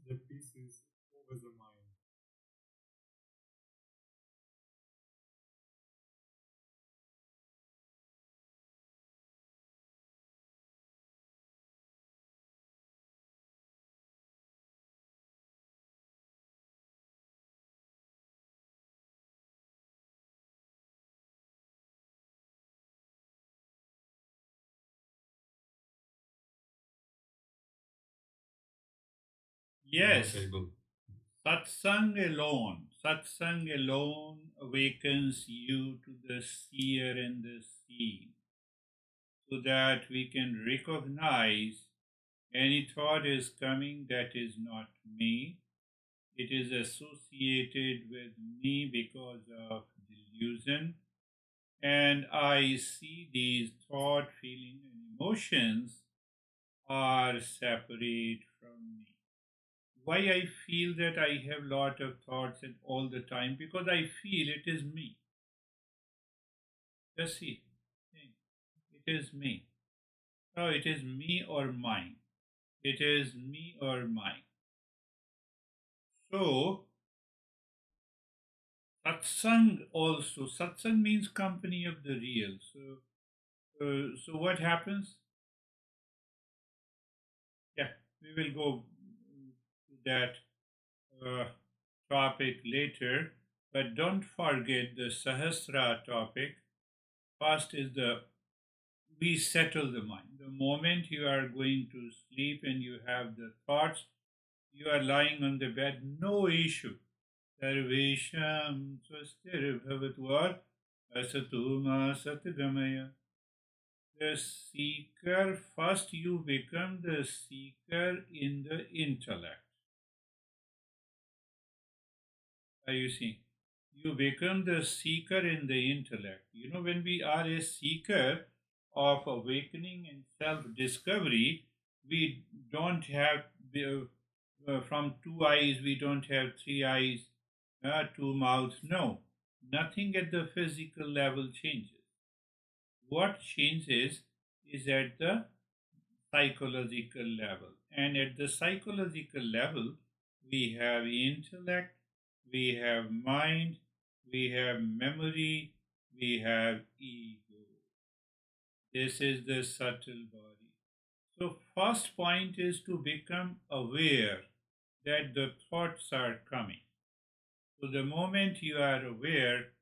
the pieces over the mind. Yes, satsang alone awakens you to the seer and the seen, so that we can recognize any thought is coming that is not me. It is associated with me because of delusion, and I see these thought, feeling, and emotions are separate from me. Why I feel that I have lot of thoughts and all the time? Because I feel it is me. Just see, it is me. Oh, it is me or mine. It is me or mine. So satsang also. Satsang means company of the real. So what happens? Yeah, we will go to that uh, topic later. But don't forget the Sahasra topic. First is the we settle the mind. The moment you are going to sleep and you have the thoughts, you are lying on the bed, no issue. Sarvesham swastir bhavatva asatuma satgamaya. The seeker, first you become the seeker in the intellect. Are you seeing? You become the seeker in the intellect. You know, when we are a seeker of awakening and self discovery, we don't have from two eyes, we don't have three eyes, two mouths. No, nothing at the physical level changes. What changes is at the psychological level. And at the psychological level, we have intellect, we have mind, we have memory, we have ego. This is the subtle body. So, first point is to become aware that the thoughts are coming. So, the moment you are aware,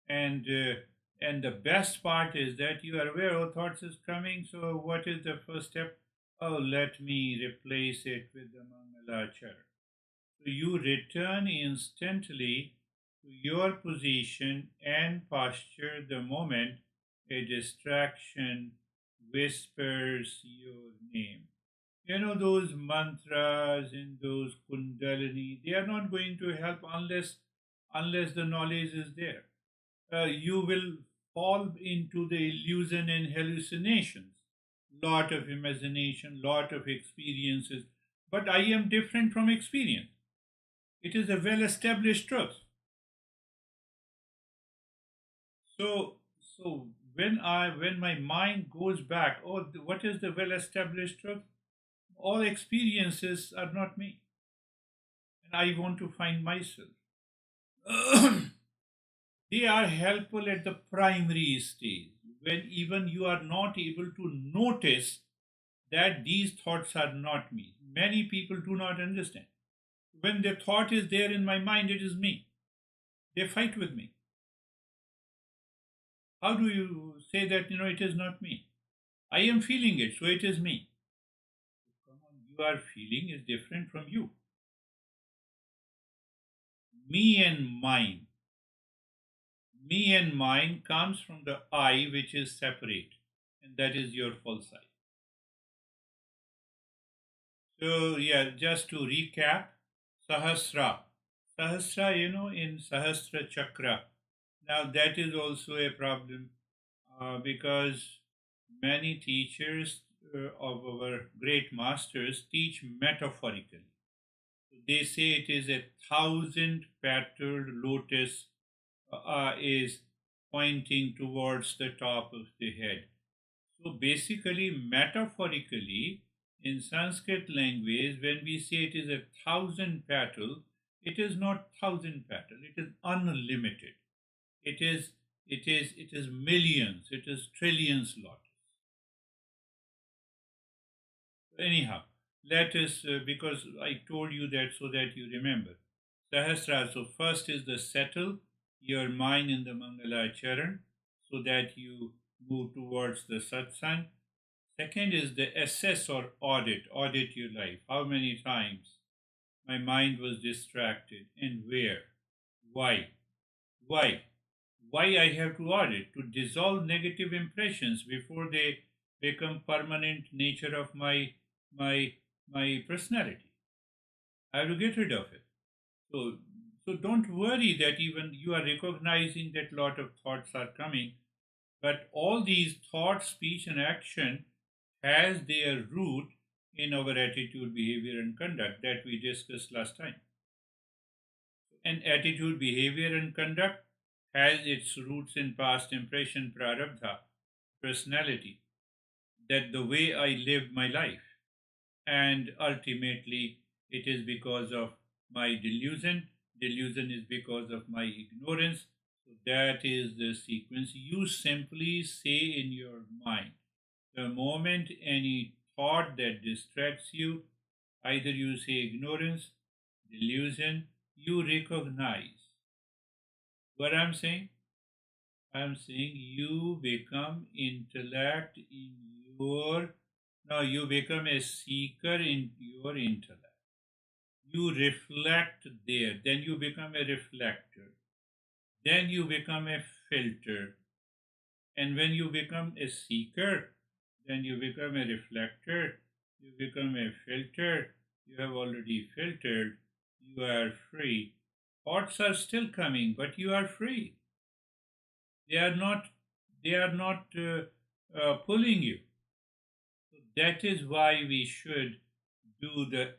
and uh, and the best part is that you are aware of thoughts is coming. So, what is the first step? Oh, let me replace it with the Mangalachar. So you return instantly to your position and posture the moment a distraction whispers your name. You know, those mantras and those kundalini, they are not going to help unless the knowledge is there. You will fall into the illusion and hallucinations. Lot of imagination, lot of experiences. But I am different from experience. It is a well-established truth. So when my mind goes back, oh, what is the well-established truth? All experiences are not me, and I want to find myself. They are helpful at the primary stage when even you are not able to notice that these thoughts are not me. Many people do not understand. When the thought is there in my mind, it is me. They fight with me. How do you say that it is not me? I am feeling it, so it is me. Come on, you are feeling is different from you. Me and mine. Me and mine comes from the I, which is separate, and that is your false I. So yeah, just to recap, Sahasra. Sahasra, in Sahasra Chakra. Now that is also a problem because many teachers of our great masters teach metaphorically. They say it is a thousand petaled lotus is pointing towards the top of the head. So basically, metaphorically, In Sanskrit language, when we say it is 1,000 petal, it is not 1,000 petal. It is unlimited. It is millions. It is trillions lotus. Anyhow, let us, because I told you that so that you remember. Sahasrara, so first is the settle your mind in the Mangala Charan so that you move towards the Satsang. Second is the assess or audit your life. How many times my mind was distracted and where? Why? Why? Why I have to audit? To dissolve negative impressions before they become permanent nature of my my personality. I have to get rid of it. So so don't worry that even you are recognizing that lot of thoughts are coming, but all these thoughts, speech, and action has their root in our attitude, behavior, and conduct that we discussed last time. And attitude, behavior, and conduct has its roots in past impression, prarabdha, personality, that the way I lived my life. And ultimately, it is because of my delusion. Delusion is because of my ignorance. So that is the sequence. You simply say in your mind, the moment any thought that distracts you, either you say ignorance, delusion, you recognize. What I'm saying? I'm saying you become intellect in your, now you become a seeker in your intellect. You reflect there, then you become a reflector, then you become a filter. And when you become a seeker, then you become a reflector, you become a filter, you have already filtered, you are free. Thoughts are still coming, but you are free. They are not, pulling you. So that is why we should do the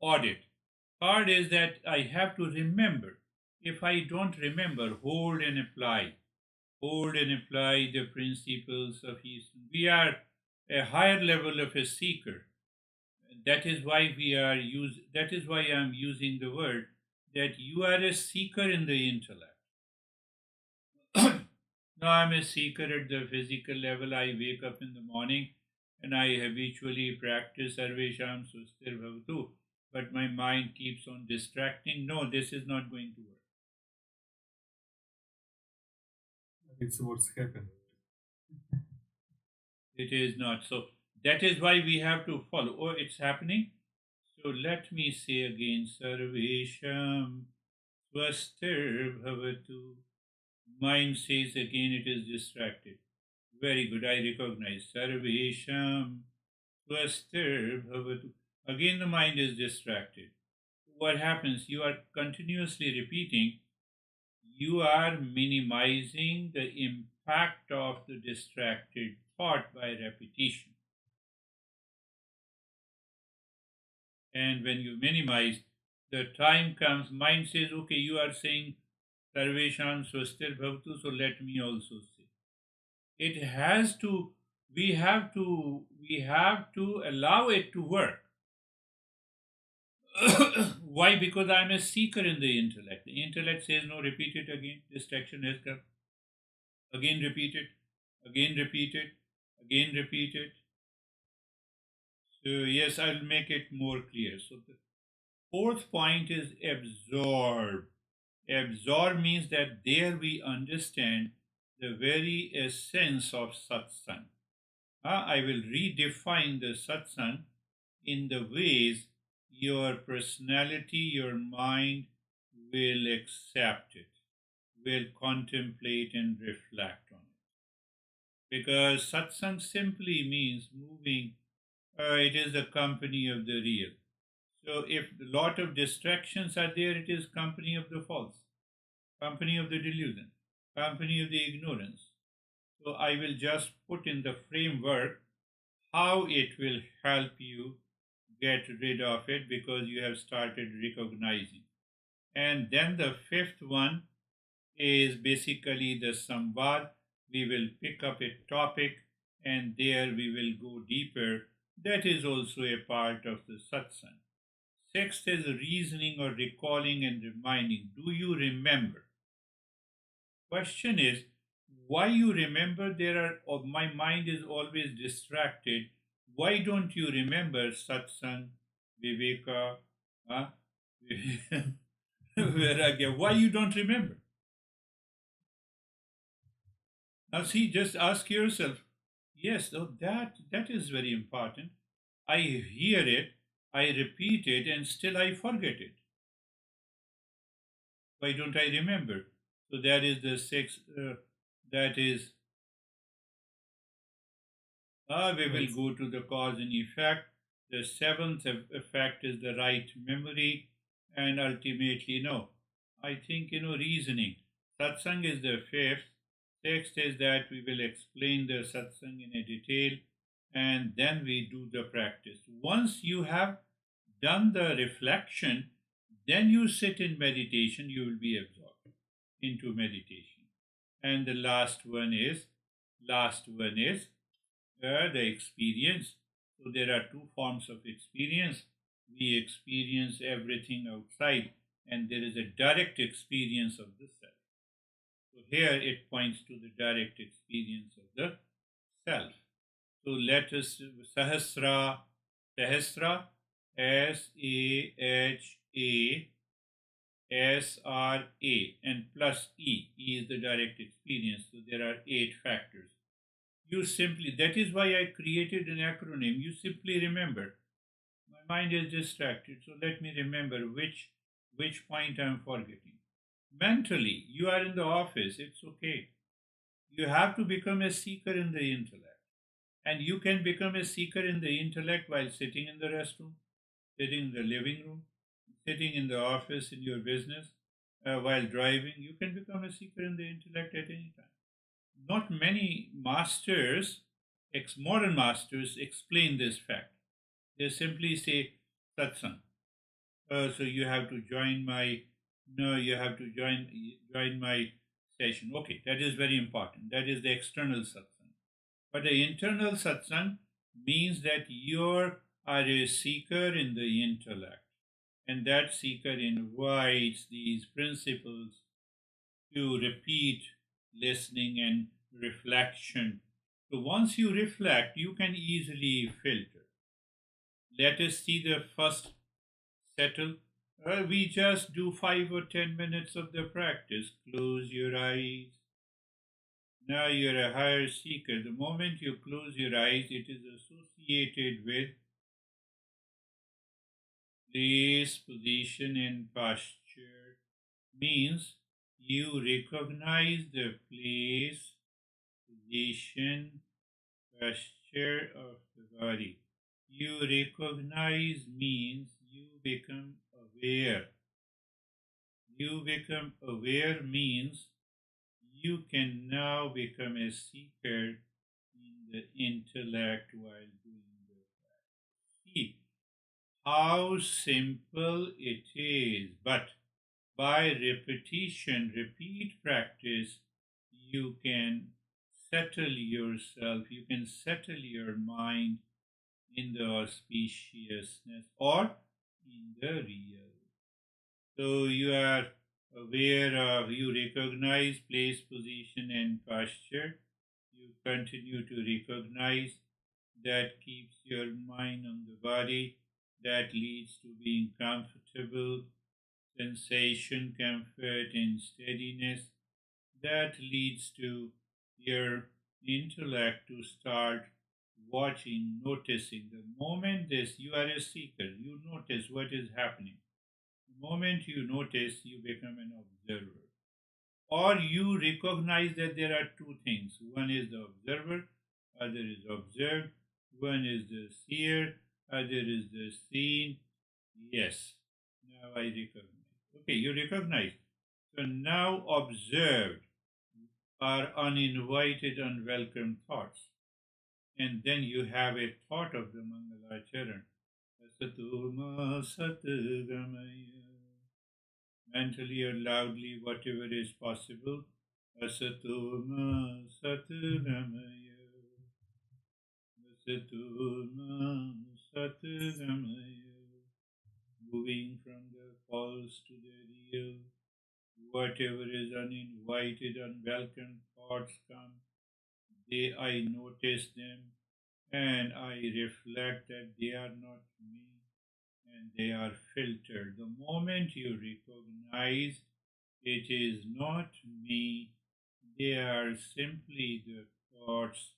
audit. Third is that I have to remember. If I don't remember, hold and apply. Hold and apply the principles of Eastern. We are a higher level of a seeker. That is why that is why I am using the word that you are a seeker in the intellect. Now I'm a seeker at the physical level. I wake up in the morning and I habitually practice Sarvesham Susthir Bhavatu, but my mind keeps on distracting. No, this is not going to work. It's what's happened. It is not. So that is why we have to follow. Oh, it's happening. So let me say again, Sarvesham Swasthir Bhavatu. Mind says again it is distracted. Very good, I recognize. Sarvesham Swasthir Bhavatu. Again the mind is distracted. What happens? You are continuously repeating. You are minimizing the impact of the distracted thought by repetition. And when you minimize, the time comes, mind says, okay, you are saying Sarvesham Swasthir Bhavatu, so let me also say. It has to, we have to allow it to work. Why? Because I am a seeker in the intellect. The intellect says, no, repeat it again. Distraction has come. Again, repeat it. Again, repeat it. Again, repeat it. So, yes, I'll make it more clear. So, the fourth point is absorb. Absorb means that there we understand the very essence of satsang. I will redefine the satsang in the ways your personality, your mind will accept it, will contemplate and reflect on it. Because satsang simply means moving, it is the company of the real. So if a lot of distractions are there, it is company of the false, company of the delusion, company of the ignorance. So I will just put in the framework how it will help you get rid of it because you have started recognizing. And then the fifth one is basically the samvad. We will pick up a topic and there we will go deeper That is also a part of the satsang. Sixth is reasoning or recalling and reminding. Do you remember? Question is, why you remember? My mind is always distracted. Why don't you remember satsang, viveka, huh? Vairagya? Why you don't remember? Now see, just ask yourself. Yes, oh, that is very important. I hear it, I repeat it, and still I forget it. Why don't I remember? So that is the sixth. That is, we will Yes. go to the cause and effect. The seventh effect is the right memory, and ultimately, no. I think reasoning. Satsang is the fifth. Sixth is that we will explain the satsang in a detail, and then we do the practice. Once you have done the reflection, then you sit in meditation. You will be absorbed into meditation. And the last one is the experience. So there are two forms of experience. We experience everything outside, and there is a direct experience of the self. So here it points to the direct experience of the self. So let us Sahasra, Sahasra, and plus E. E is the direct experience. So there are 8 factors. You simply, that is why I created an acronym. You simply remember. My mind is distracted, so let me remember which point I'm forgetting. Mentally, you are in the office, it's okay. You have to become a seeker in the intellect. And you can become a seeker in the intellect while sitting in the restroom, sitting in the living room, sitting in the office in your business, while driving. You can become a seeker in the intellect at any time. Not many masters, modern masters, explain this fact. They simply say satsang. So you have to join my, no, you have to join my session. Okay, that is very important. That is the external satsang. But the internal satsang means that you are a seeker in the intellect, and that seeker invites these principles to repeat listening and reflection. So once you reflect, you can easily filter. Let us see the first settle. We just do 5 or 10 minutes of the practice. Close your eyes. Now you're a higher seeker. The moment you close your eyes, it is associated with place, position, and posture. Means you recognize the place, position, posture of the body. You recognize means you become aware. You become aware means you can now become a seeker in the intellect while doing the practice. See how simple it is, but by repetition, repeat practice, you can settle yourself, you can settle your mind in the auspiciousness or in the real. So you are aware of, you recognize place, position, and posture. You continue to recognize. That keeps your mind on the body. That leads to being comfortable, sensation, comfort, and steadiness. That leads to your intellect to start watching, noticing. The moment this, you are a seeker, you notice what is happening. The moment you notice, you become an observer. Or you recognize that there are two things. One is the observer, other is observed. One is the seer, other is the seen. Yes, now I recognize. Okay, you recognize. So now observed are uninvited, unwelcome thoughts. And then you have a thought of the Mangala Charan. Asatoma Satgamaya. Mentally or loudly, whatever is possible. Asatoma Satgamaya. Satoma Satgamaya, moving from the false to the real. Whatever is uninvited, unwelcome thoughts come, I notice them and I reflect that they are not me and they are filtered. The moment you recognize it is not me, they are simply the thoughts,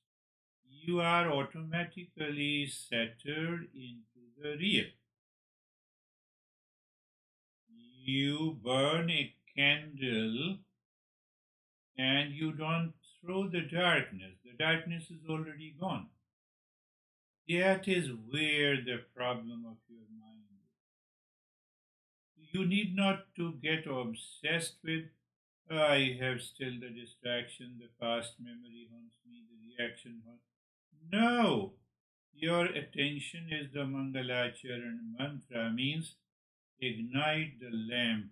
you are automatically centered into the real. You burn a candle and you don't throw the darkness is already gone. That is where the problem of your mind is. You need not to get obsessed with, I have still the distraction, the past memory haunts me, the reaction haunts. No! Your attention is the Mangalacharan mantra, means ignite the lamp,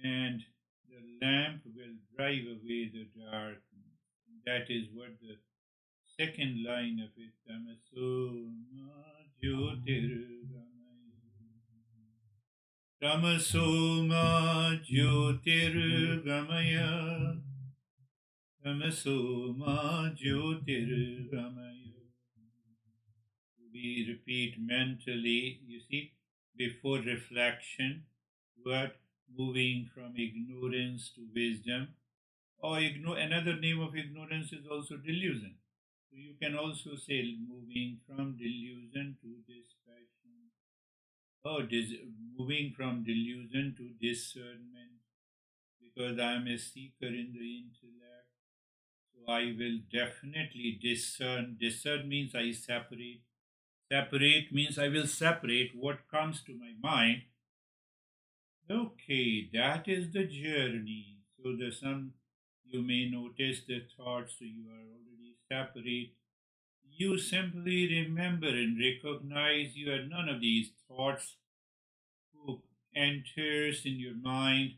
and the lamp will drive away the darkness. That is what the second line of it, Tamasoma Jyotirgamaya. Tamasoma Jyotirgamaya. Tamasoma Jyotirgamaya. We repeat mentally, you see, before reflection, what? Moving from ignorance to wisdom. Or another name of ignorance is also delusion. So you can also say moving from delusion to dispassion. Or moving from delusion to discernment. Because I am a seeker in the intellect. So I will definitely discern. Discern means I separate. Separate means I will separate what comes to my mind. Okay, that is the journey. So you may notice the thoughts, so you are already separate. You simply remember and recognize you are none of these thoughts who enters in your mind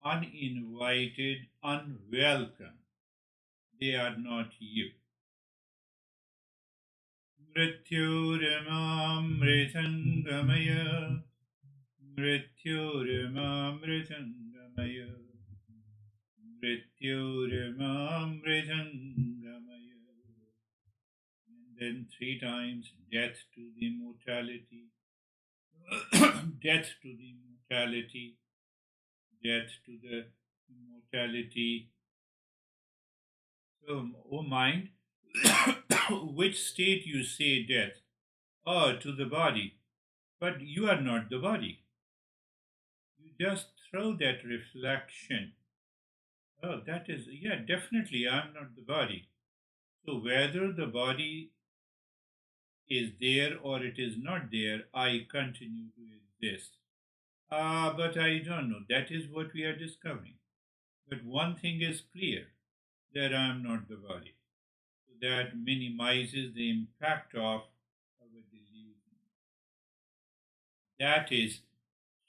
uninvited, unwelcome. They are not you. Mrityurmamritangamaya, Mrityurmamritangamaya, Mrityurmamritangamaya. And then 3 times, death to the mortality, death to the mortality, death to the mortality. So, oh mind, which state you say death? Oh, to the body. But you are not the body. You just throw that reflection. Oh, that is, yeah, definitely I'm not the body. So whether the body is there or it is not there, I continue to exist. But I don't know. That is what we are discovering. But one thing is clear, that I am not the body. So that minimizes the impact of our delusion. That is,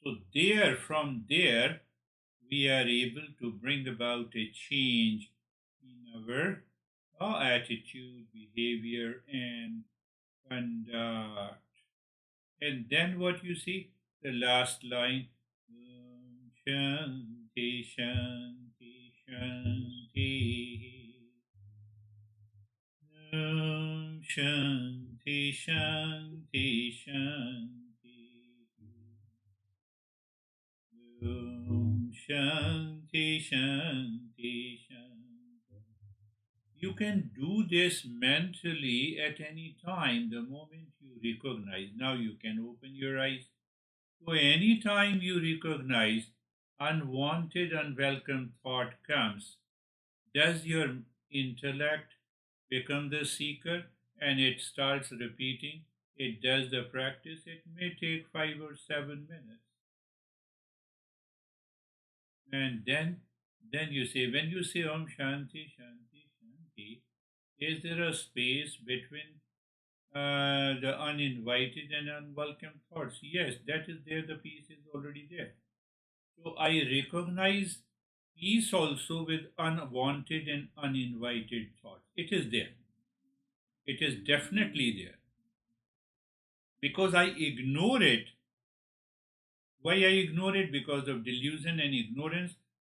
so there, from there, we are able to bring about a change in our attitude, behavior, and conduct. And then what you see? The last line, Shanti, Shanti, Shanti. Shanti, Shanti, Shanti. Shanti, Shanti, Shanti. You can do this mentally at any time, the moment you recognize. Now you can open your eyes. So any time you recognize unwanted, unwelcome thought comes, does your intellect become the seeker and it starts repeating? It does the practice. It may take 5 or 7 minutes. And then you say, when you say Om Shanti, Shanti, Shanti, is there a space between the uninvited and unwelcome thoughts? Yes, that is there, the peace is already there. So I recognize peace also with unwanted and uninvited thoughts. It is there. It is definitely there. Because I ignore it. Why I ignore it? Because of delusion and ignorance.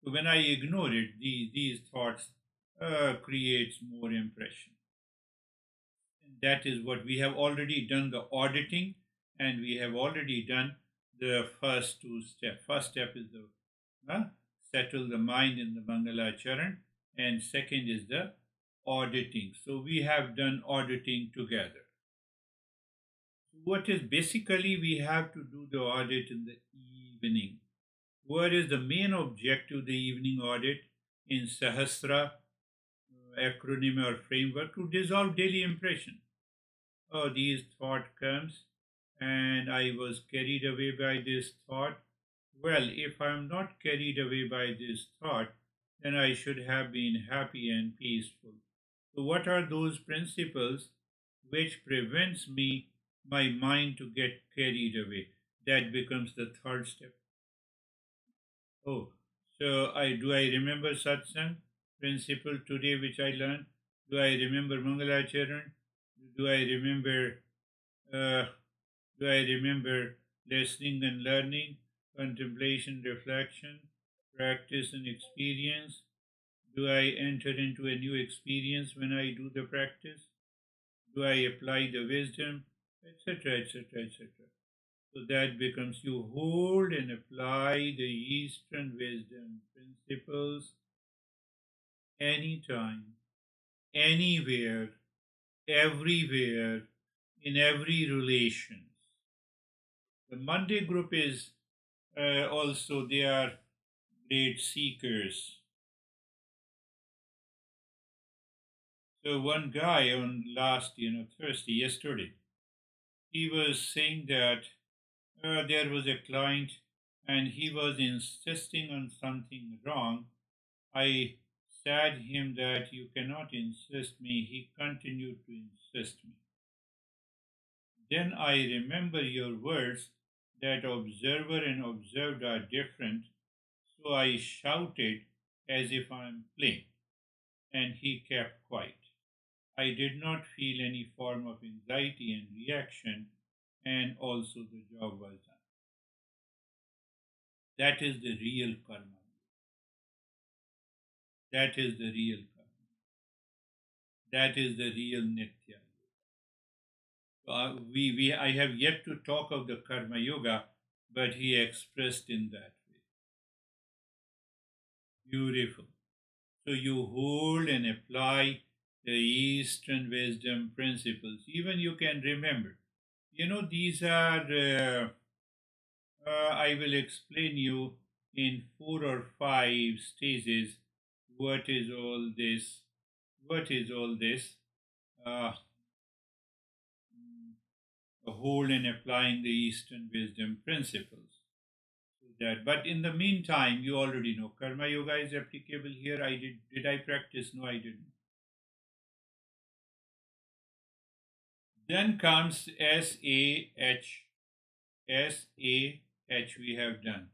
So when I ignore it, these thoughts creates more impression. And that is what we have already done the auditing, and we have already done the first two steps. First step is the settle the mind in the Mangala Charan, and second is the auditing. So we have done auditing together. What is basically we have to do the audit in the evening. What is the main objective of the evening audit in Sahasra acronym or framework? To dissolve daily impression. Oh, these thought comes and I was carried away by this thought. Well, if I'm not carried away by this thought, then I should have been happy and peaceful. So what are those principles which prevents me my mind to get carried away? That becomes the third step. Oh, so I remember satsang principle today which I learned? Do I remember Mangalacharan? Do I remember uh, do I remember listening and learning, contemplation, reflection, practice and experience? Do I enter into a new experience when I do the practice? Do I apply the wisdom, etc., etc., etc.? So that becomes you hold and apply the Eastern wisdom principles anytime, anywhere, everywhere, in every relations. The Monday group is also they are great seekers. So one guy on last Thursday yesterday, he was saying that there was a client and he was insisting on something wrong. I said him that you cannot insist me. He continued to insist me. Then I remember your words that observer and observed are different. So I shouted as if I am playing, and he kept quiet. I did not feel any form of anxiety and reaction, and also the job was done. That is the real karma. That is the real karma. That is the real nitya. I have yet to talk of the karma yoga, but he expressed in that way. Beautiful. So you hold and apply the Eastern wisdom principles. Even you can remember. These are, I will explain you in 4 or 5 stages what is all this. What is all this? Uh, hold and applying the Eastern wisdom principles. But in the meantime, you already know karma yoga is applicable here. Did I practice? No, I didn't. Then comes SAH. SAH we have done.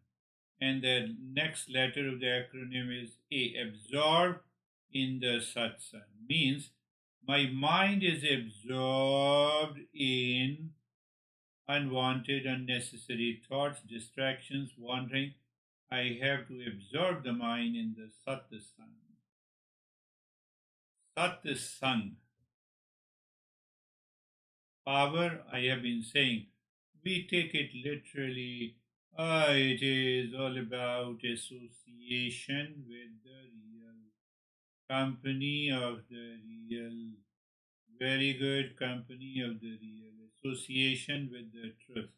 And the next letter of the acronym is A. Absorb in the satsang. Means my mind is absorbed in unwanted, unnecessary thoughts, distractions, wandering. I have to absorb the mind in the satsang. Satsang. Power, I have been saying, we take it literally. It is all about association with the real, company of the real, very good company of the real, association with the truth,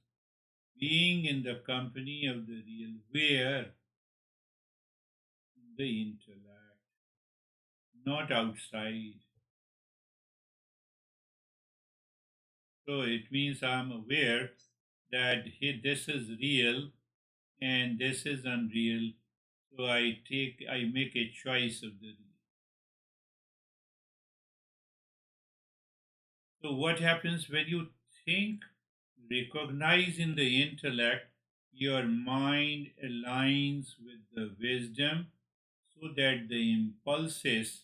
being in the company of the real, where the intellect, not outside. So it means I'm aware that this is real and this is unreal. So I make a choice of the real. So what happens when you think, recognize in the intellect, your mind aligns with the wisdom so that the impulses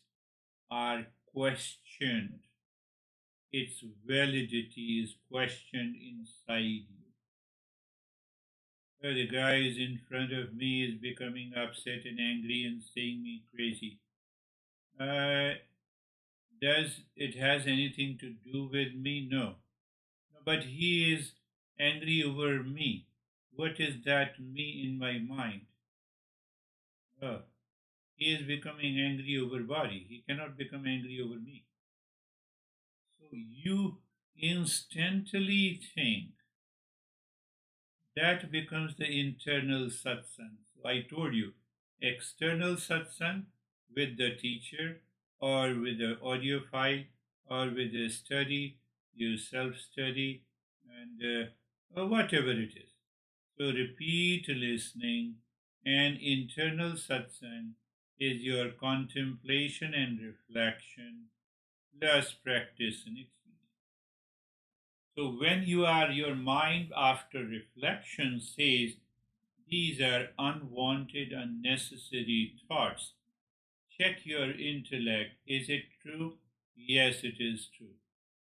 are questioned. its validity is questioned inside you. The guy is in front of me is becoming upset and angry and saying me crazy. Uh, does it has anything to do with me? No. No, but he is angry over me. What is that me in my mind? Oh, he is becoming angry over body. He cannot become angry over me. So you instantly think that becomes the internal satsang. So I told you, external satsang with the teacher or with the audio file or with the study, you self-study and or whatever it is. So repeat listening and internal satsang is your contemplation and reflection plus practice and experience. So when your mind after reflection says these are unwanted, unnecessary thoughts, check your intellect. Is it true? Yes, it is true.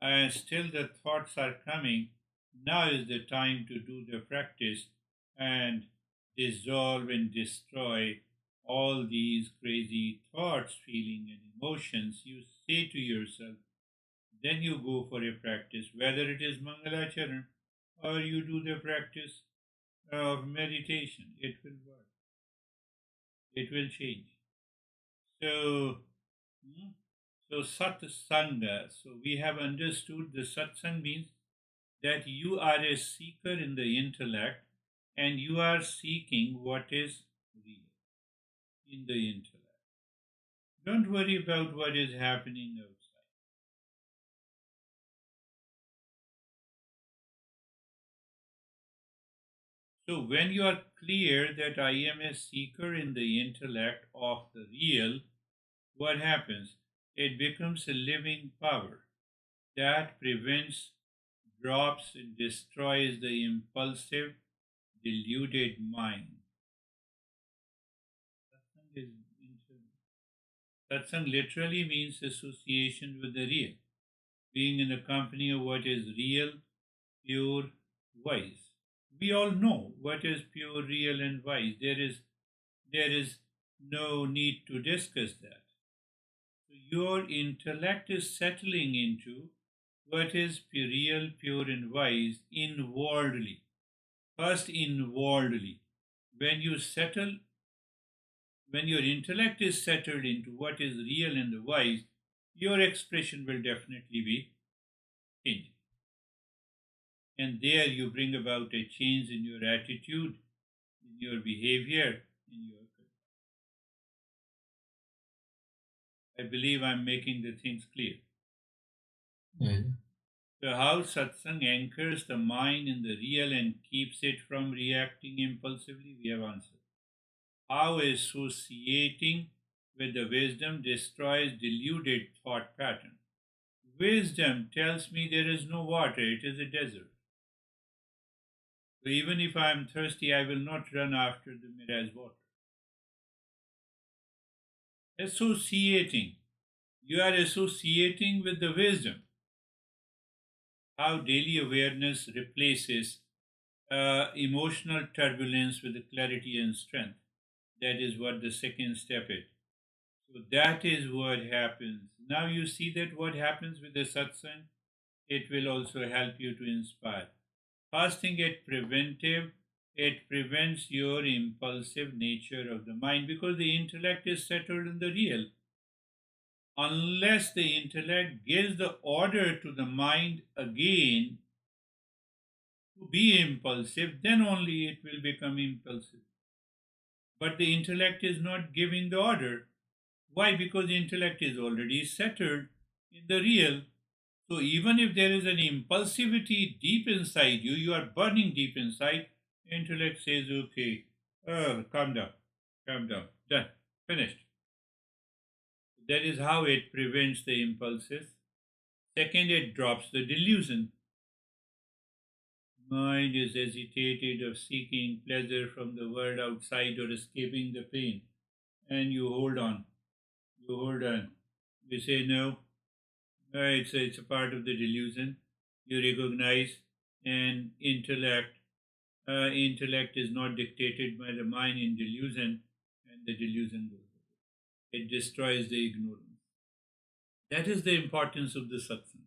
And still the thoughts are coming. Now is the time to do the practice and dissolve and destroy all these crazy thoughts, feelings, and emotions. You say to yourself, then you go for a practice, whether it is Mangalacharan or you do the practice of meditation. It will work. It will change. So, hmm, so satsanga. So we have understood the satsang means that you are a seeker in the intellect and you are seeking what is real in the intellect. Don't worry about what is happening outside. So when you are clear that I am a seeker in the intellect of the real, what happens? It becomes a living power that prevents, drops, and destroys the impulsive, deluded mind. Satsang, is Satsang literally means association with the real, being in the company of what is real, pure, wise. We all know what is pure, real, and wise. There is no need to discuss that. So your intellect is settling into what is real, pure, and wise inwardly. First, inwardly. When you settle, when your intellect is settled into what is real and wise, your expression will definitely be changing. And there you bring about a change in your attitude, in your behavior, in your. I believe I'm making the things clear. Yeah. So, how satsang anchors the mind in the real and keeps it from reacting impulsively, we have answered. How associating with the wisdom destroys deluded thought pattern. Wisdom tells me there is no water, it is a desert. So, even if I am thirsty, I will not run after the mirage water. Associating. You are associating with the wisdom. How daily awareness replaces emotional turbulence with the clarity and strength. That is what the second step is. So that is what happens. Now you see that what happens with the satsang, it will also help you to inspire. First thing, it prevents your impulsive nature of the mind because the intellect is settled in the real. Unless the intellect gives the order to the mind again to be impulsive, then only it will become impulsive. But the intellect is not giving the order. Why? Because the intellect is already settled in the real. So even if there is an impulsivity deep inside you, you are burning deep inside, intellect says, okay, calm down, done, finished. That is how it prevents the impulses. Second, it drops the delusion. Mind is agitated of seeking pleasure from the world outside or escaping the pain. And you hold on. You hold on. You say, no, It's a part of the delusion. You recognize and intellect. Intellect is not dictated by the mind in delusion, and the delusion goes away. It destroys the ignorance. That is the importance of the satsang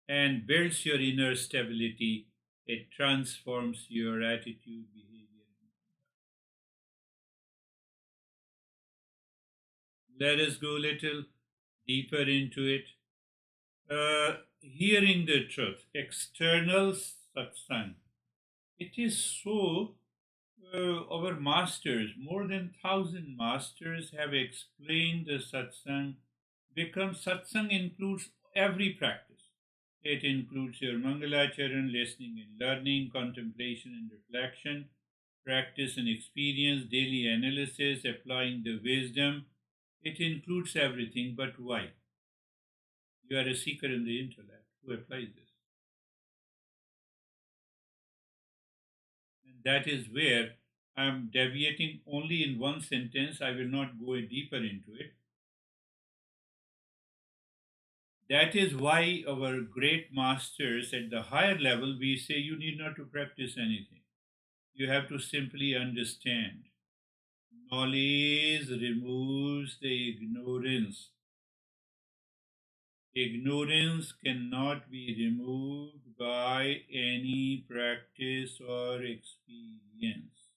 and builds your inner stability. It transforms your attitude, behavior. Let us go a little deeper into it. Hearing the truth, external satsang. It is so. Our masters, more than 1,000 masters, have explained the satsang. Because satsang includes every practice. It includes your mangalacharan, listening and learning, contemplation and reflection, practice and experience, daily analysis, applying the wisdom. It includes everything, but why? You are a seeker in the intellect who applies this. And that is where I am deviating only in one sentence. I will not go deeper into it. That is why our great masters at the higher level, we say you need not to practice anything. You have to simply understand. Knowledge removes the ignorance. Ignorance cannot be removed by any practice or experience.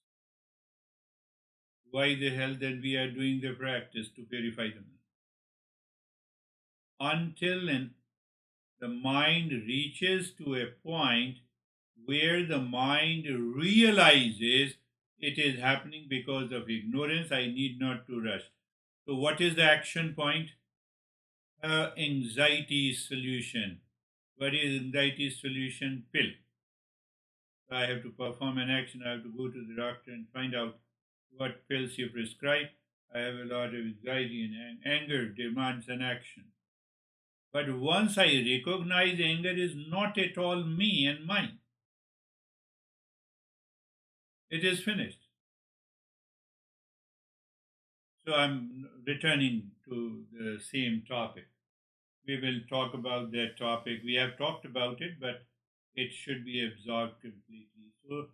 Why the hell then we are doing the practice to purify the mind? Until and the mind reaches to a point where the mind realizes it is happening because of ignorance, I need not to rush. So, what is the action point? Anxiety solution. What is anxiety solution? Pill. So I have to perform an action. I have to go to the doctor and find out what pills you prescribe. I have a lot of anxiety and anger demands an action. But once I recognize anger is not at all me and mine, it is finished. So I'm returning to the same topic. We will talk about that topic. We have talked about it, but it should be absorbed completely. So,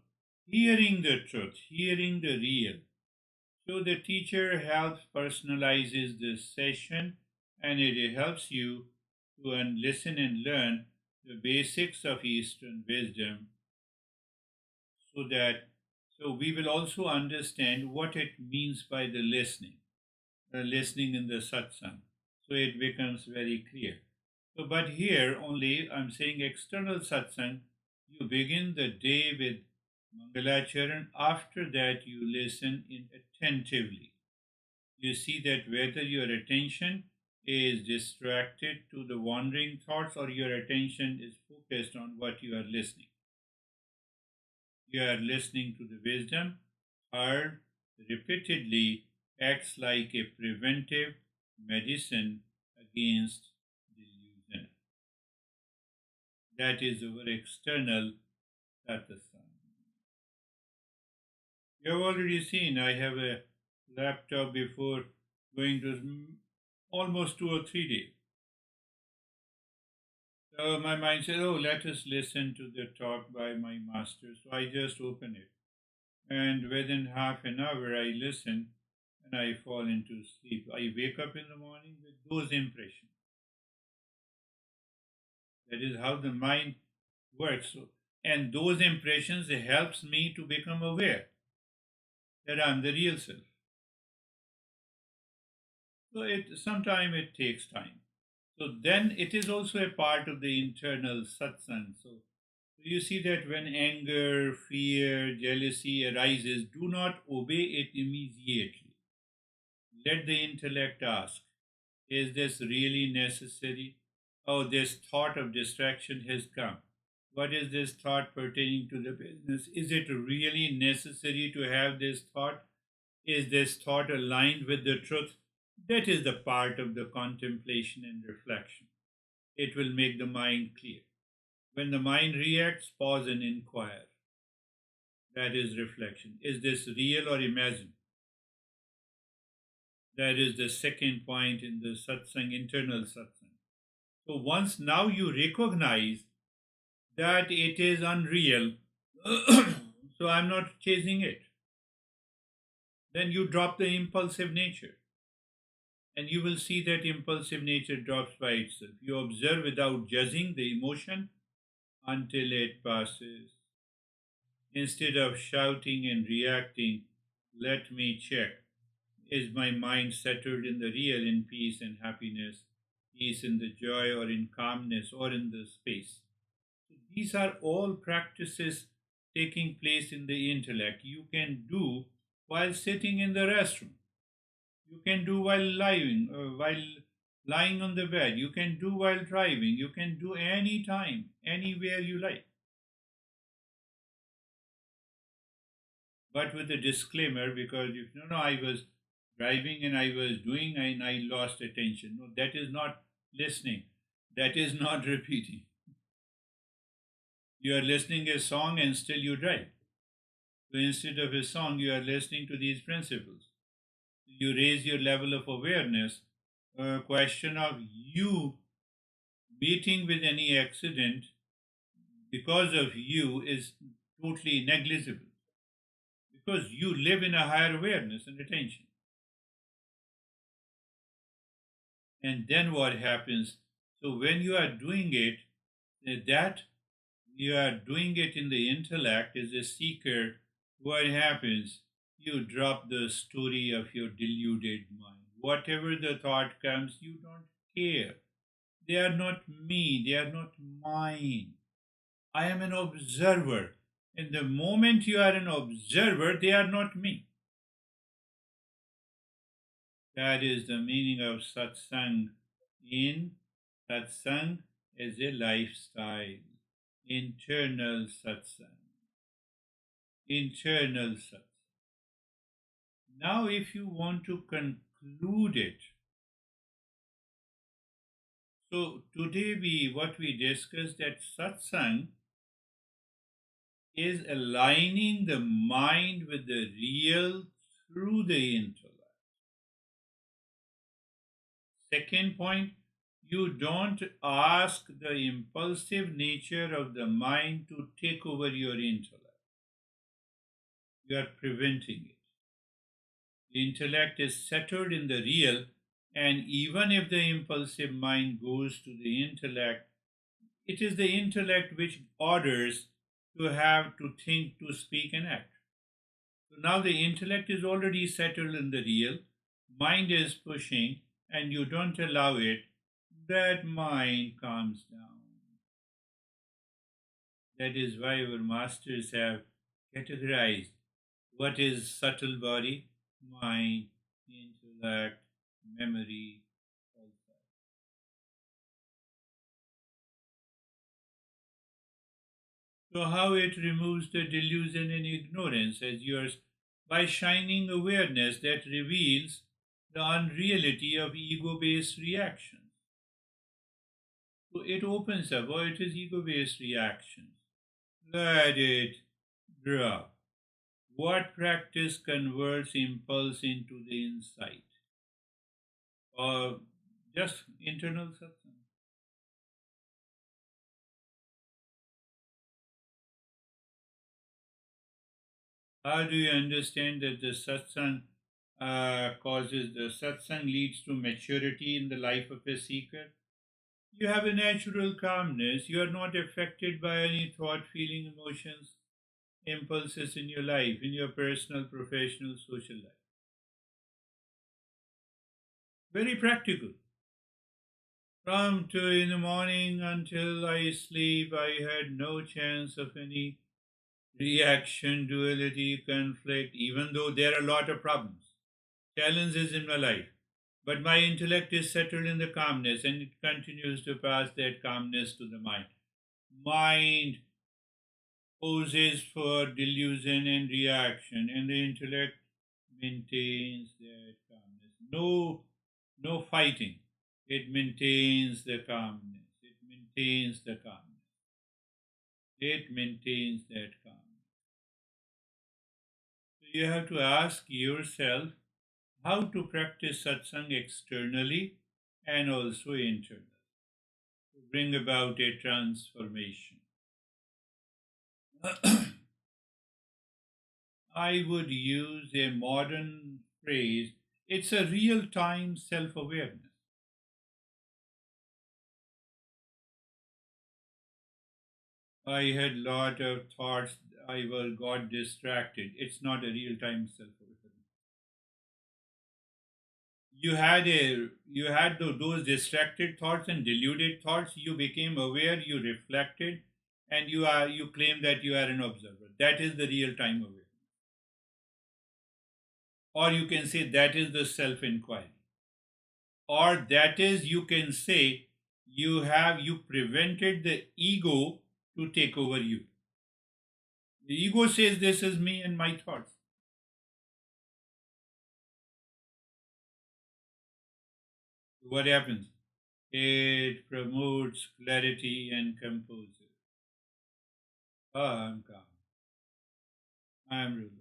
hearing the truth, hearing the real. So, the teacher helps personalizes this session and it helps you to listen and learn the basics of Eastern wisdom so we will also understand what it means by the listening in the satsang. So it becomes very clear. So, but here only I'm saying external satsang, you begin the day with Mangalacharan. After that, you listen in attentively. You see that whether your attention is distracted to the wandering thoughts or your attention is focused on what you are listening. You are listening to the wisdom heard repeatedly acts like a preventive medicine against delusion. That is our external satsang. You have already seen I have a laptop before going to almost 2 or 3 days. So my mind said, oh, let us listen to the talk by my master. So I just open it. And within half an hour, I listen and I fall into sleep. I wake up in the morning with those impressions. That is how the mind works. So, and those impressions helps me to become aware that I'm the real self. So sometimes it takes time. So then it is also a part of the internal satsang. So you see that when anger, fear, jealousy arises, do not obey it immediately. Let the intellect ask, is this really necessary? Oh, this thought of distraction has come. What is this thought pertaining to the business? Is it really necessary to have this thought? Is this thought aligned with the truth? That is the part of the contemplation and reflection. It will make the mind clear. When the mind reacts, pause and inquire. That is reflection. Is this real or imagined? That is the second point in the satsang, internal satsang. So once now you recognize that it is unreal, so I'm not chasing it, then you drop the impulsive nature. And you will see that impulsive nature drops by itself. You observe without judging the emotion until it passes. Instead of shouting and reacting, let me check. Is my mind settled in the real, in peace and happiness, peace in the joy or in calmness or in the space? So these are all practices taking place in the intellect. You can do while sitting in the restroom. You can do while lying on the bed. You can do while driving. You can do any time, anywhere you like. But with a disclaimer, because if no, I was driving and I was doing and I lost attention. No, that is not listening. That is not repeating. You are listening a song and still you drive. So instead of a song, you are listening to these principles. You raise your level of awareness. A question of you meeting with any accident because of you is totally negligible because you live in a higher awareness and attention. And then what happens? So when you are doing it, that you are doing it in the intellect as a seeker, what happens? You drop the story of your deluded mind. Whatever the thought comes, you don't care. They are not me, they are not mine. I am an observer. And the moment you are an observer, they are not me. That is the meaning of satsang. In satsang is a lifestyle. Internal satsang. Internal satsang. Now, if you want to conclude it, so today what we discussed that satsang is aligning the mind with the real through the intellect. Second point, you don't ask the impulsive nature of the mind to take over your intellect. You are preventing it. The intellect is settled in the real, and even if the impulsive mind goes to the intellect, it is the intellect which orders to have to think, to speak, and act. So now the intellect is already settled in the real, mind is pushing, and you don't allow it, that mind calms down. That is why our masters have categorized what is subtle body, mind, intellect, memory, all that. So how it removes the delusion and ignorance as yours by shining awareness that reveals the unreality of ego-based reactions. So it opens up, or it is ego-based reactions. Let it drop. What practice converts impulse into the insight? Or just internal satsang? How do you understand that the satsang causes the satsang leads to maturity in the life of a seeker? You have a natural calmness. You are not affected by any thought, feeling, emotions, impulses in your life, in your personal, professional, social life. Very practical. From 2 in the morning until I sleep, I had no chance of any reaction, duality, conflict, even though there are a lot of problems, challenges in my life. But my intellect is settled in the calmness and it continues to pass that calmness to the mind. Mind poses for delusion and reaction, and the intellect maintains that calmness. No fighting. It maintains the calmness. It maintains the calmness. It maintains that calmness. So you have to ask yourself how to practice satsang externally and also internally. bring about a transformation. I would use a modern phrase, it's a real time self awareness. I had lot of thoughts, got distracted. It's not a real time self awareness. Those distracted thoughts and deluded thoughts. You became aware, you reflected, and you claim that you are an observer. That is the real time awareness. Or you can say that is the self inquiry. Or that is, you can say, you prevented the ego to take over you. The ego says this is me and my thoughts. What happens? It promotes clarity and composure. I'm calm. I'm relaxed.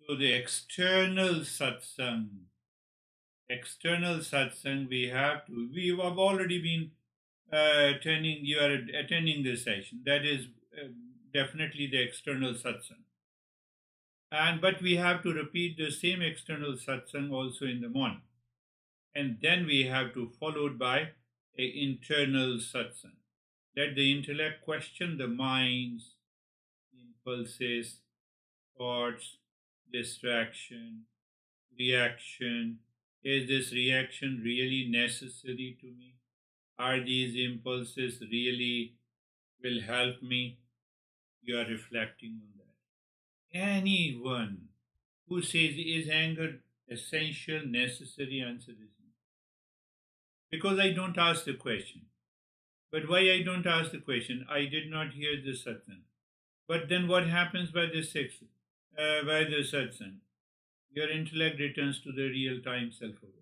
So the external satsang we have to, we have already been attending, you are attending this session. That is definitely the external satsang. But we have to repeat the same external satsang also in the morning. And then we have to followed by a internal satsang. Let the intellect question the mind's impulses, thoughts, distraction, reaction. Is this reaction really necessary to me? Are these impulses really will help me? You are reflecting on that. Anyone who says, is anger essential, necessary? Answer is no. Because I don't ask the question. But why I don't ask the question? I did not hear the satsang. But then what happens by the satsang? Your intellect returns to the real time self awareness.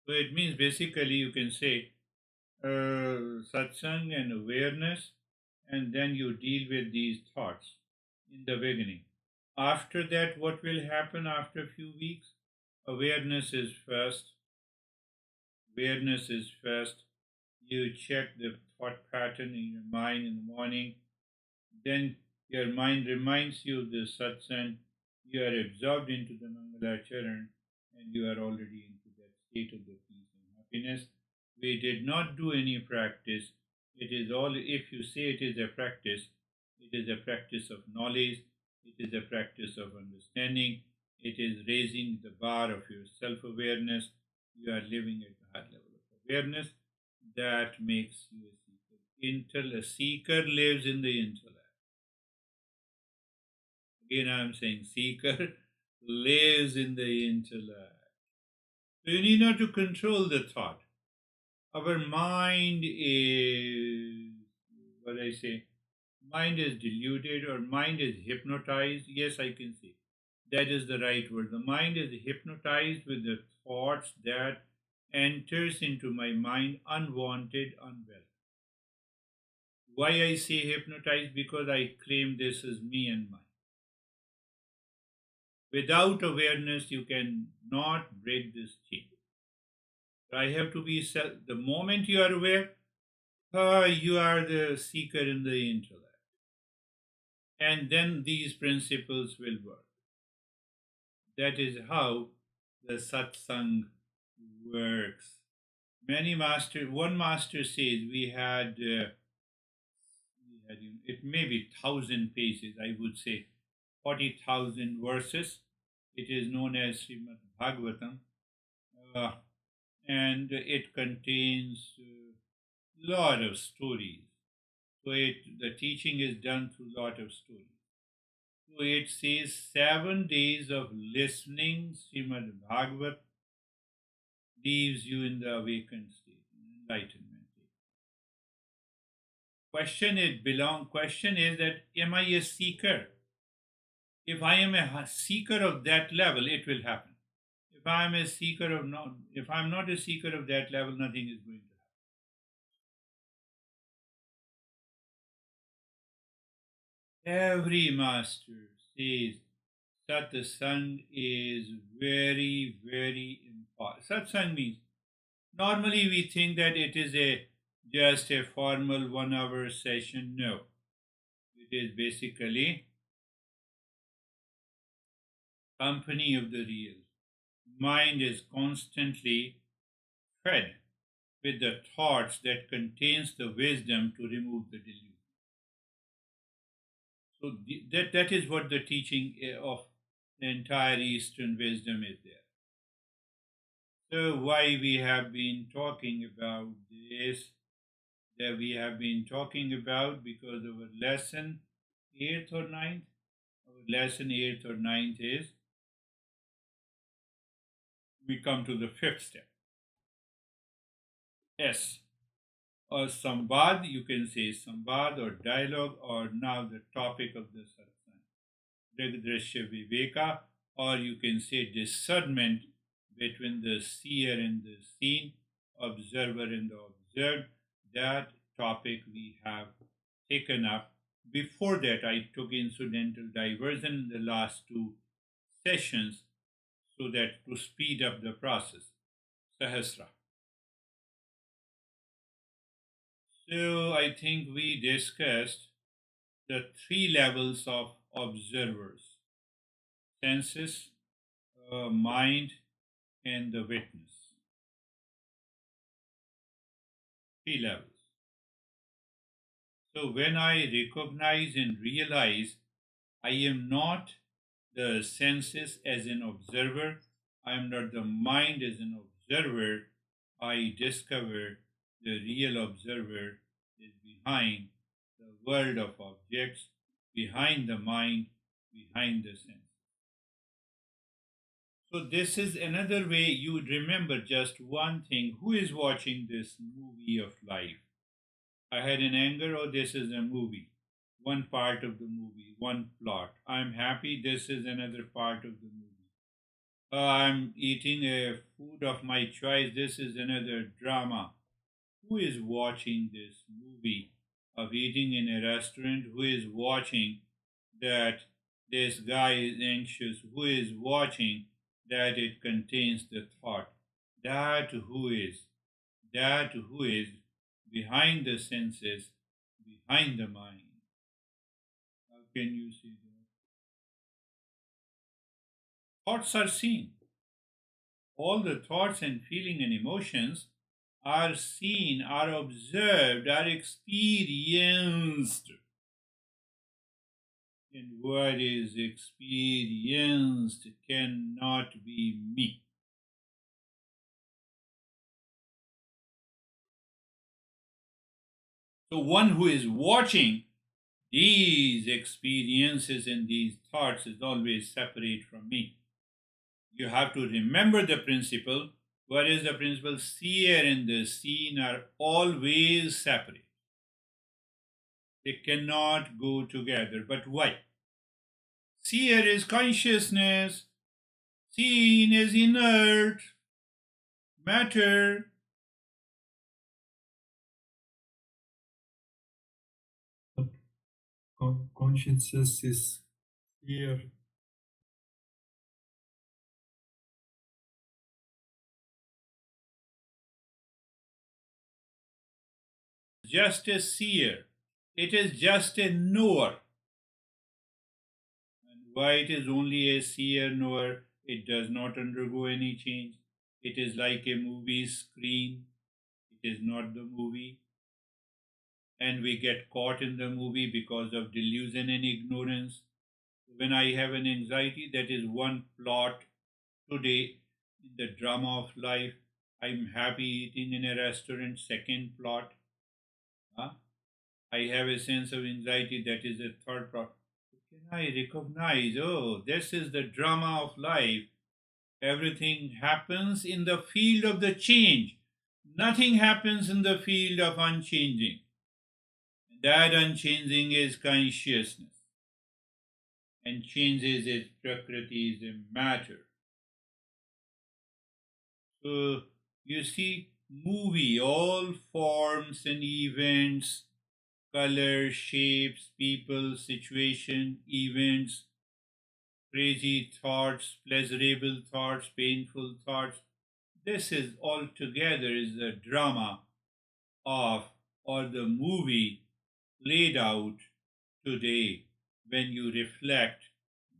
So it means basically you can say satsang and awareness, and then you deal with these thoughts in the beginning. After that, what will happen after a few weeks? Awareness is first. Awareness is first. You check the thought pattern in your mind in the morning. Then your mind reminds you of the satsang. You are absorbed into the Mangalacharan and you are already into that state of the peace and happiness. We did not do any practice. It is all, if you say it is a practice, it is a practice of knowledge, it is a practice of understanding, it is raising the bar of your self awareness. You are living at the high level of awareness. That makes you a seeker. A seeker lives in the intellect. Again, I am saying seeker lives in the intellect. So you need not to control the thought. Our mind is, what I say, mind is deluded or mind is hypnotized. Yes, I can say that is the right word. The mind is hypnotized with the thoughts that enters into my mind unwanted, unwelcome. Why I say hypnotized? Because I claim this is me and mine. Without awareness, you can not break this chain. I have to be self. The moment you are aware, you are the seeker in the intellect. And then these principles will work. That is how the satsang works. One master says we had it may be 1,000 pages, I would say 40,000 verses. It is known as Srimad Bhagavatam. And it contains a lot of stories. So the teaching is done through a lot of stories. So it says 7 days of listening Srimad Bhagavat leaves you in the awakened state, enlightenment state. Question is that am I a seeker? If I am a seeker of that level, it will happen. If I'm not a seeker of that level, nothing is going to happen. Every master says satsang is very, very important. Satsang means Normally, we think that it is just a formal 1 hour session. No, it is basically company of the real. Mind is constantly fed with the thoughts that contains the wisdom to remove the delusion. So that is what the teaching of the entire Eastern wisdom is there. So why we have been talking about this? That we have been talking about because our lesson eighth or ninth, our lesson eighth or ninth is we come to the fifth step. S or sambad, you can say sambad or dialogue, or now the topic of the satsang, Drishya Viveka, or you can say discernment between the seer and the seen, observer and the observed. That topic we have taken up. Before that, I took incidental diversion in the last two sessions so that to speed up the process. Sahasra. So I think we discussed the three levels of observers: senses, mind, and the witness. Three levels. So when I recognize and realize I am not the senses as an observer, I am not the mind as an observer, I discover the real observer is behind the world of objects, behind the mind, behind the sense. So this is another way you would remember just one thing. Who is watching this movie of life? I had an anger, oh, this is a movie. One part of the movie, one plot. I'm happy, this is another part of the movie. I'm eating a food of my choice, this is another drama. Who is watching this movie of eating in a restaurant? Who is watching that this guy is anxious? Who is watching that it contains the thought? That who is behind the senses, behind the mind. How can you see that? Thoughts are seen. All the thoughts and feeling and emotions are seen, are observed, are experienced. And what is experienced cannot be me. So one who is watching these experiences and these thoughts is always separate from me. You have to remember the principle. What is the principle? Seer and the seen are always separate. They cannot go together. But why? Seer is consciousness, seen is inert matter. Consciousness is here. Just a seer, it is just a knower. And why it is only a seer knower? It does not undergo any change. It is like a movie screen. It is not the movie. And we get caught in the movie because of delusion and ignorance. When I have an anxiety, that is one plot today in the drama of life. I'm happy eating in a restaurant, second plot. Huh? I have a sense of anxiety, that is a third plot. Can I recognize, oh, this is the drama of life? Everything happens in the field of the change. Nothing happens in the field of unchanging. That unchanging is consciousness. And changes its prakriti is a matter. So you see, movie, all forms and events, color, shapes, people, situation, events, crazy thoughts, pleasurable thoughts, painful thoughts, This is altogether is the drama of or the movie played out today when you reflect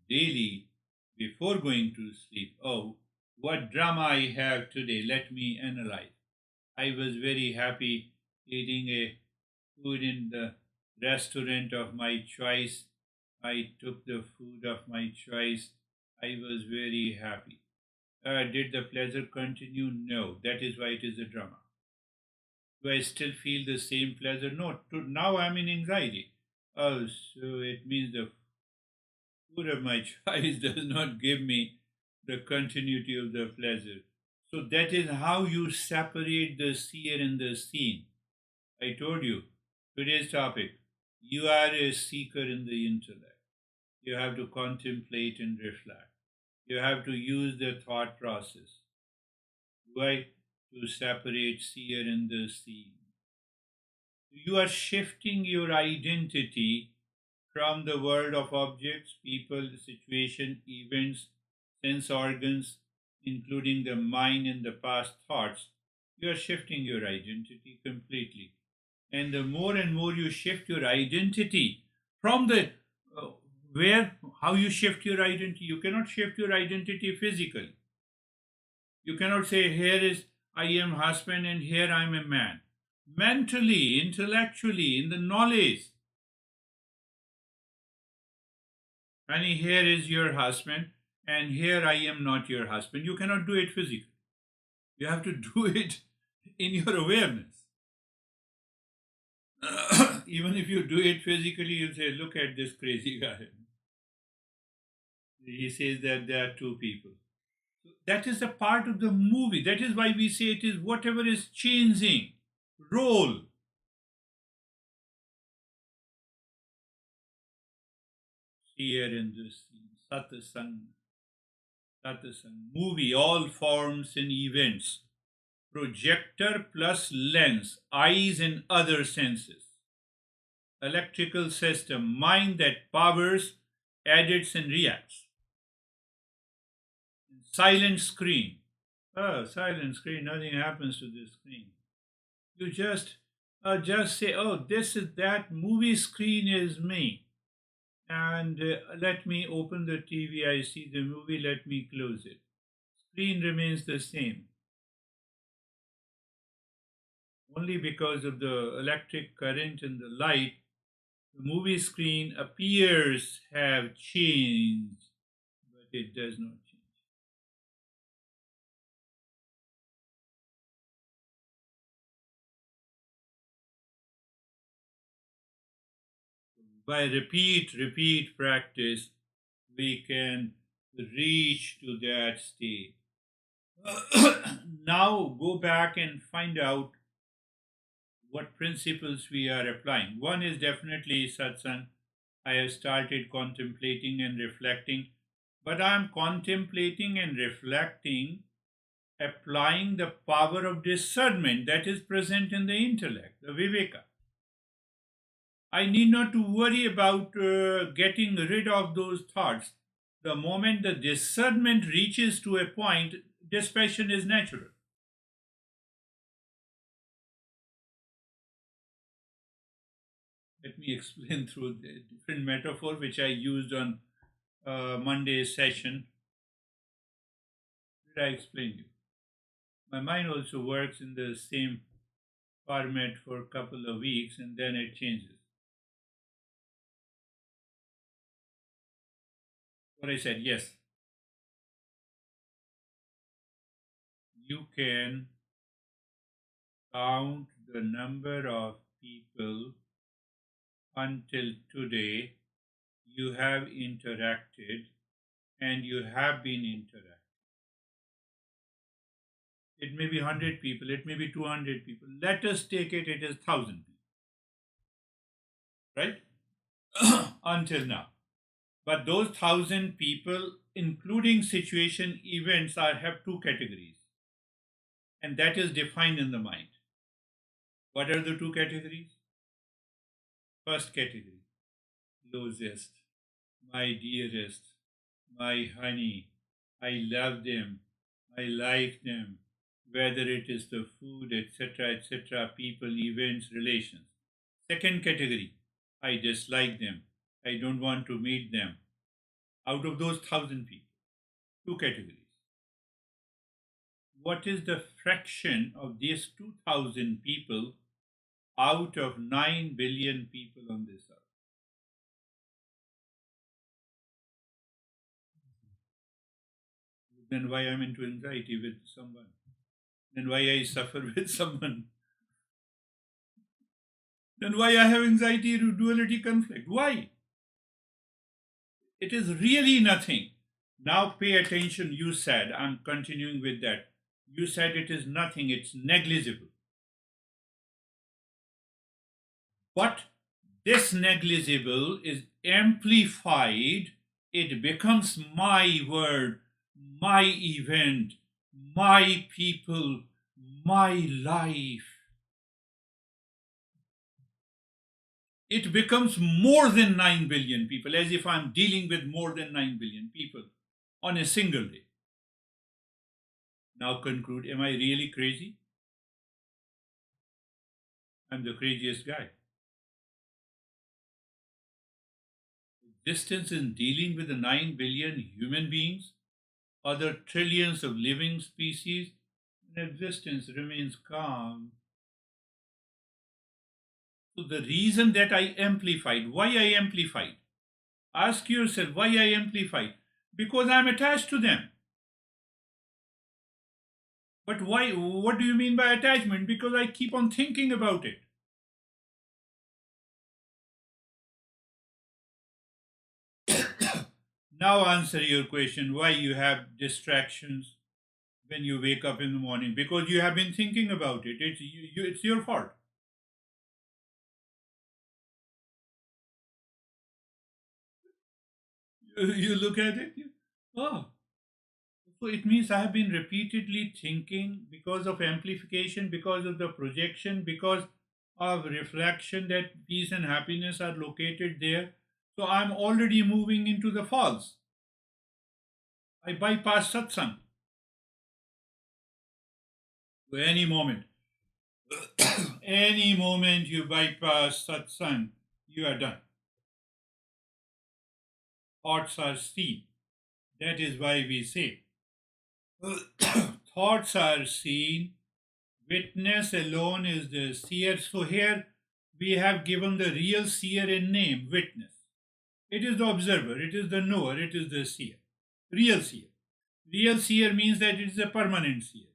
daily before going to sleep. Oh, what drama I have today. Let me analyze. I was very happy eating a food in the restaurant of my choice. I took the food of my choice. I was very happy. Did the pleasure continue? No. That is why it is a drama. Do I still feel the same pleasure? No. Now I'm in anxiety. Oh, so it means the food of my choice does not give me the continuity of the pleasure. So that is how you separate the seer and the seen. I told you, today's topic, you are a seeker in the intellect. You have to contemplate and reflect. You have to use the thought process. Why? To separate seer and the seen. You are shifting your identity from the world of objects, people, situation, events, sense organs, including the mind and the past thoughts. You are shifting your identity completely. And the more and more you shift your identity from the uh, where, how you shift your identity, you cannot shift your identity physically. You cannot say, here is I am husband and here I am a man. Mentally, intellectually, in the knowledge. And here is your husband and here I am not your husband. You cannot do it physically. You have to do it in your awareness. Even if you do it physically, you'll say, look at this crazy guy. He says that there are two people. So that is a part of the movie. That is why we say it is whatever is changing role. Here in this Satsang, movie, all forms and events, projector plus lens, eyes and other senses, electrical system, mind that powers, edits and reacts, silent screen. Oh, silent screen, nothing happens to this screen. You just say, oh, this is that movie screen is me. And let me open the TV, I see the movie, let me close it. Screen remains the same. Only because of the electric current and the light, the movie screen appears have changed, but it does not change. By repeat practice, we can reach to that state. Now go back and find out what principles we are applying. One is definitely satsang. I have started contemplating and reflecting, but I am contemplating and reflecting, applying the power of discernment that is present in the intellect, the viveka. I need not to worry about getting rid of those thoughts. The moment the discernment reaches to a point, dispassion is natural. Let me explain through the different metaphor which I used on Monday's session. Did I explain you? My mind also works in the same format for a couple of weeks and then it changes. What I said, yes. You can count the number of people until today you have interacted and you have been interacting. It may be 100 people, it may be 200 people. Let us take it is 1,000 people, right? Until now. But those 1,000 people, including situation events, have two categories. And that is defined in the mind. What are the two categories? First category, closest, my dearest, my honey, I love them, I like them, whether it is the food, etc., people, events, relations. Second category, I dislike them. I don't want to meet them. Out of those 1,000 people, two categories. What is the fraction of these 2,000 people out of 9 billion people on this earth? Then why I'm into anxiety with someone? Then why I suffer with someone? Then why I have anxiety, duality, conflict? Why? It is really nothing. Now pay attention. You said, I'm continuing with that. You said it is nothing, it's negligible. But this negligible is amplified. It becomes my word, my event, my people, my life. It becomes more than 9 billion people, as if I'm dealing with more than 9 billion people on a single day. Now conclude, am I really crazy? I'm the craziest guy. Existence in dealing with the 9 billion human beings, other trillions of living species, and existence remains calm. So the reason that I amplified, why I amplified? Ask yourself why I amplified. Because I'm attached to them. But why? What do you mean by attachment? Because I keep on thinking about it. Now answer your question, why you have distractions when you wake up in the morning? Because you have been thinking about it. It's your fault. You look at it, oh, so it means I have been repeatedly thinking because of amplification, because of the projection, because of reflection that peace and happiness are located there. So I'm already moving into the false. I bypass satsang. So any moment, any moment you bypass satsang, you are done. Thoughts are seen. That is why we say thoughts are seen. Witness alone is the seer. So here we have given the real seer a name, witness. It is the observer, it is the knower, it is the seer. Real seer. Real seer means that it is a permanent seer.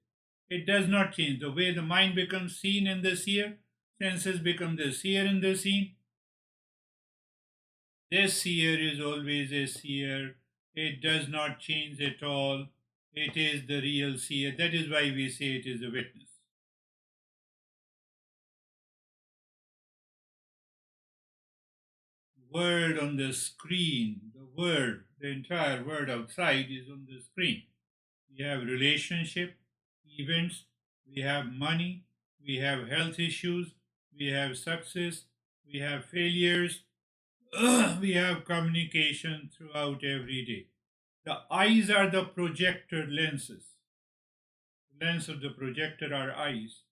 It does not change. The way the mind becomes seen in the seer, senses become the seer in the seen. This seer is always a seer. It does not change at all. It is the real seer. That is why we say it is a witness. Word on the screen, the entire word outside is on the screen. We have relationship, events, we have money, we have health issues, we have success, we have failures, we have communication throughout every day. The eyes are the projector lenses. The lens of the projector are eyes.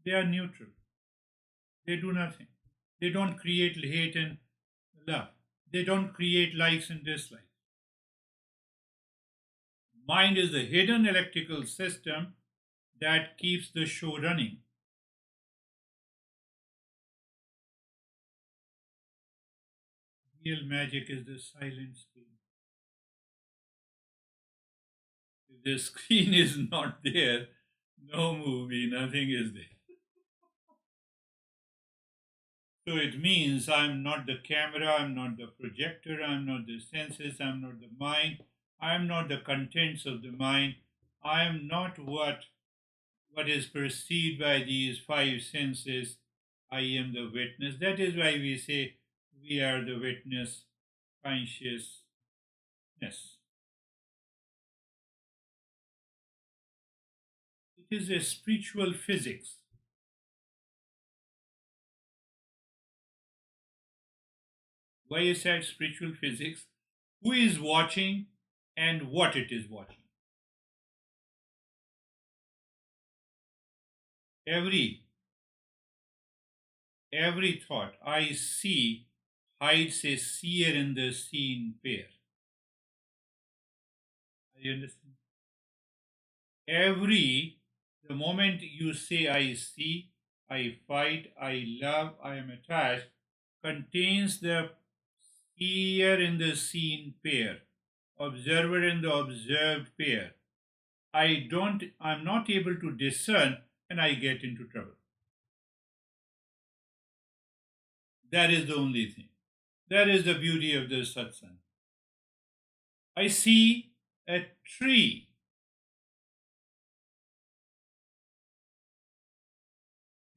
They are neutral. They do nothing. They don't create hate and love. They don't create likes and dislikes. Mind is the hidden electrical system that keeps the show running. Real magic is the silent screen. If the screen is not there, no movie, nothing is there. So it means I'm not the camera, I'm not the projector, I'm not the senses, I'm not the mind, I'm not the contents of the mind, I am not what is perceived by these five senses. I am the witness. That is why we say we are the witness consciousness. It is a spiritual physics. Why is that spiritual physics? Who is watching and what it is watching. every thought I see hides a seer in the seen pair. You understand? The moment you say I see, I fight, I love, I am attached, contains the seer in the seen pair, observer in the observed pair. I'm not able to discern and I get into trouble. That is the only thing. That is the beauty of the satsang. I see a tree.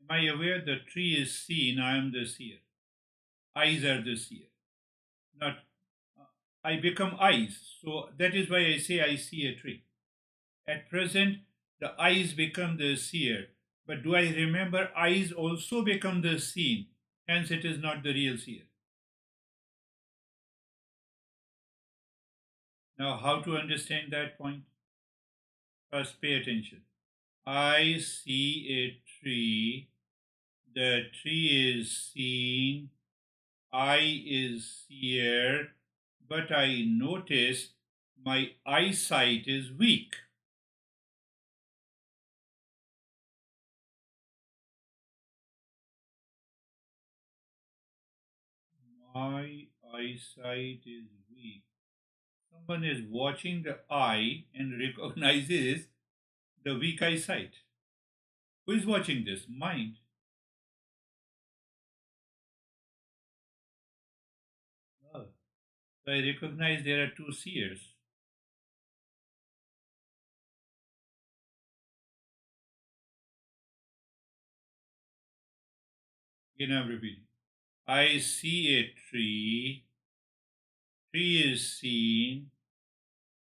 Am I aware the tree is seen? I am the seer. Eyes are the seer. Not I become eyes. So that is why I say I see a tree. At present, the eyes become the seer. But do I remember eyes also become the seen? Hence, it is not the real seer. Now, how to understand that point? First, pay attention. I see a tree. The tree is seen. I is seer. But I notice my eyesight is weak. My eyesight is weak. Someone is watching the eye and recognizes the weak eyesight. Who is watching this? Mind. Oh. So I recognize there are two seers. Again, I'm repeating. I see a tree. Tree is seen.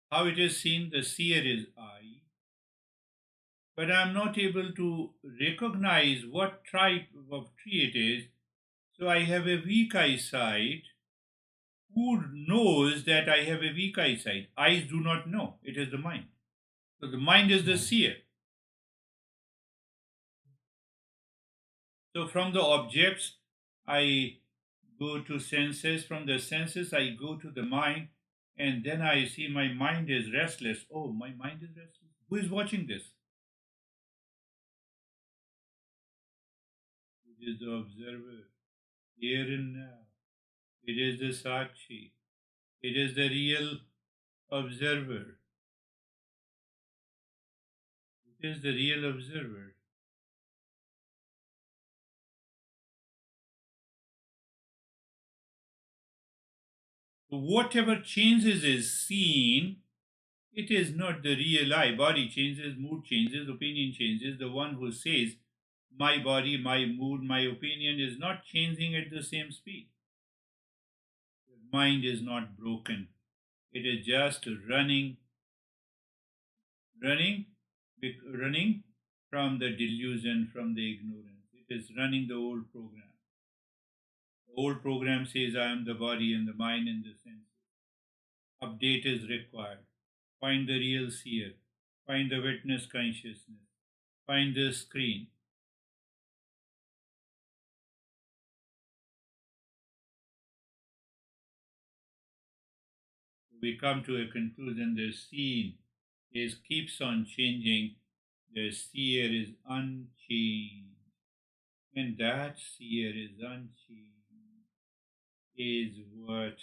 How it is seen? The seer is I. But I'm not able to recognize what type of tree it is. So I have a weak eyesight. Who knows that I have a weak eyesight? Eyes do not know. It is the mind. So the mind is the seer. So from the objects, I go to senses. From the senses, I go to the mind. And then I see my mind is restless. Oh, my mind is restless. Who is watching this? It is the observer, here and now. It is the Sakshi. It is the real observer. It is the real observer. So whatever changes is seen, it is not the real I. Body changes, mood changes, opinion changes. The one who says, my body, my mood, my opinion is not changing at the same speed. The mind is not broken. It is just running, running from the delusion, from the ignorance. It is running the old program. The old program says, I am the body and the mind and the senses. Update is required. Find the real seer. Find the witness consciousness. Find the screen. We come to a conclusion. The scene keeps on changing. The seer is unchanged. And that seer is unchanged is what